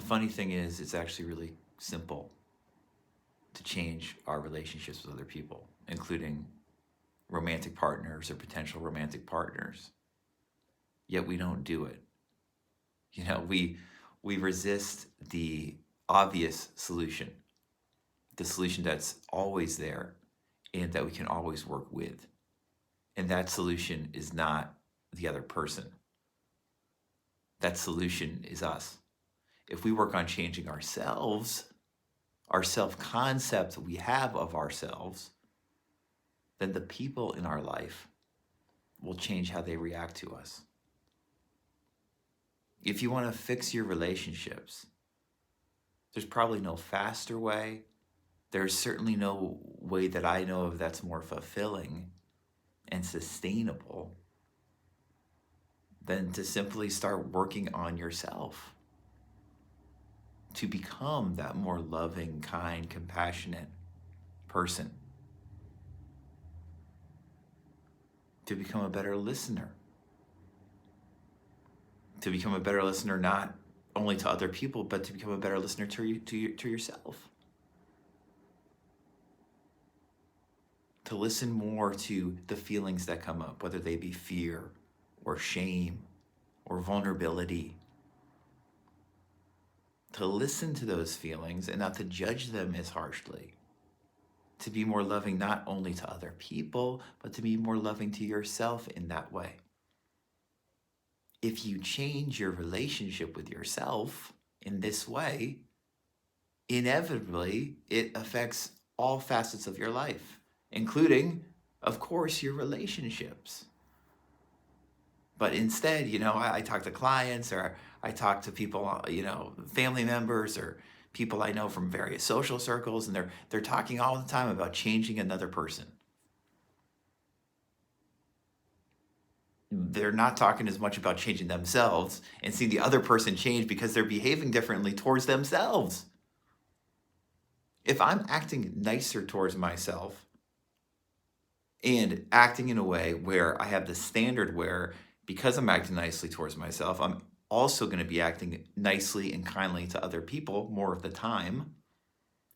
funny thing is, it's actually really simple to change our relationships with other people, including romantic partners or potential romantic partners. Yet we don't do it. We resist the obvious solution, the solution that's always there and that we can always work with. And that solution is not the other person. That solution is us. If we work on changing ourselves, our self-concept we have of ourselves, then the people in our life will change how they react to us. If you want to fix your relationships, there's probably no faster way. There's certainly no way that I know of that's more fulfilling and sustainable than to simply start working on yourself, to become that more loving, kind, compassionate person, to become a better listener, to become a better listener not only to other people, but to become a better listener to yourself. To listen more to the feelings that come up, whether they be fear or shame or vulnerability. To listen to those feelings and not to judge them as harshly. To be more loving not only to other people, but to be more loving to yourself in that way. If you change your relationship with yourself in this way, inevitably it affects all facets of your life, including, of course, your relationships. But instead, I talk to clients, or I talk to people, family members or people I know from various social circles, and they're talking all the time about changing another person. They're not talking as much about changing themselves and seeing the other person change because they're behaving differently towards themselves. If I'm acting nicer towards myself and acting in a way where I have the standard where, because I'm acting nicely towards myself, I'm also going to be acting nicely and kindly to other people more of the time,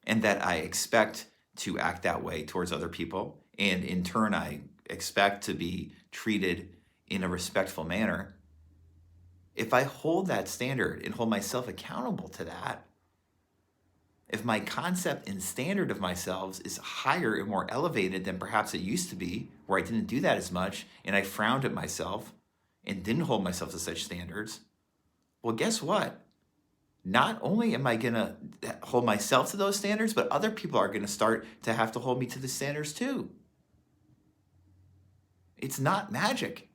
and that I expect to act that way towards other people, and in turn I expect to be treated in a respectful manner. If I hold that standard and hold myself accountable to that, if my concept and standard of myself is higher and more elevated than perhaps it used to be, where I didn't do that as much and I frowned at myself and didn't hold myself to such standards, well, guess what? Not only am I going to hold myself to those standards, but other people are going to start to have to hold me to the standards too. It's not magic.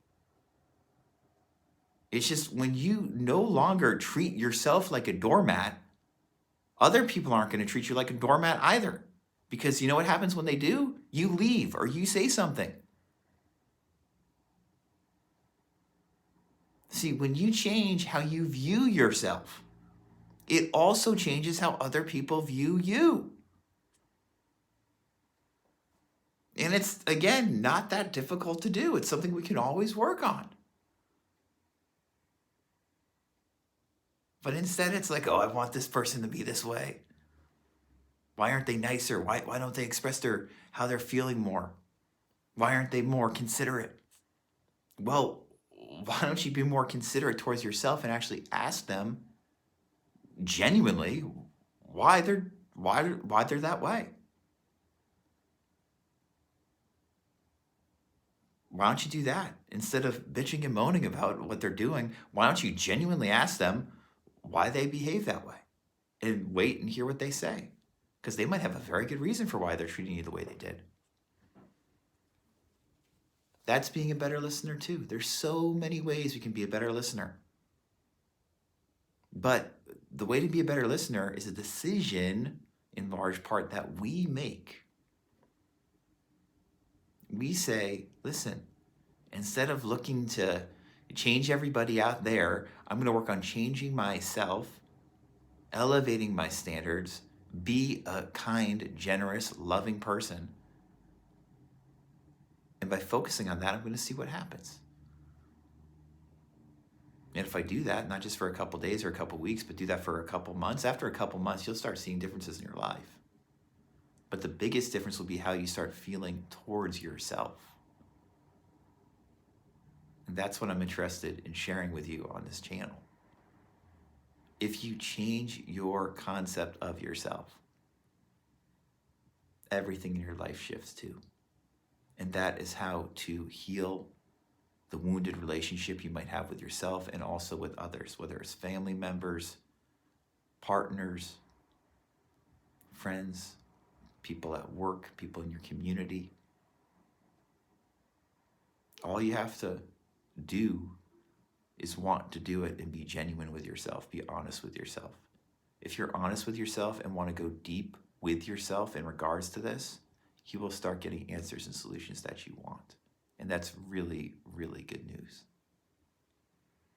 It's just when you no longer treat yourself like a doormat, other people aren't going to treat you like a doormat either. Because you know what happens when they do? You leave or you say something. See, when you change how you view yourself, it also changes how other people view you. And it's, again, not that difficult to do. It's something we can always work on. But instead, it's like, oh, I want this person to be this way. Why aren't they nicer? Why don't they express how they're feeling more? Why aren't they more considerate? Well, why don't you be more considerate towards yourself and actually ask them genuinely why they're that way? Why don't you do that? Instead of bitching and moaning about what they're doing, why don't you genuinely ask them why they behave that way and wait and hear what they say? Because they might have a very good reason for why they're treating you the way they did. That's being a better listener too. There's so many ways we can be a better listener. But the way to be a better listener is a decision, in large part, that we make. We say, listen, instead of looking to change everybody out there, I'm going to work on changing myself, elevating my standards, be a kind, generous, loving person. And by focusing on that, I'm going to see what happens. And if I do that, not just for a couple days or a couple weeks, but do that for a couple months, after a couple months, you'll start seeing differences in your life. But the biggest difference will be how you start feeling towards yourself. And that's what I'm interested in sharing with you on this channel. If you change your concept of yourself, everything in your life shifts too. And that is how to heal the wounded relationship you might have with yourself and also with others, whether it's family members, partners, friends, people at work, people in your community. All you have to do is want to do it and be genuine with yourself, be honest with yourself. If you're honest with yourself and want to go deep with yourself in regards to this, you will start getting answers and solutions that you want. And that's really, really good news.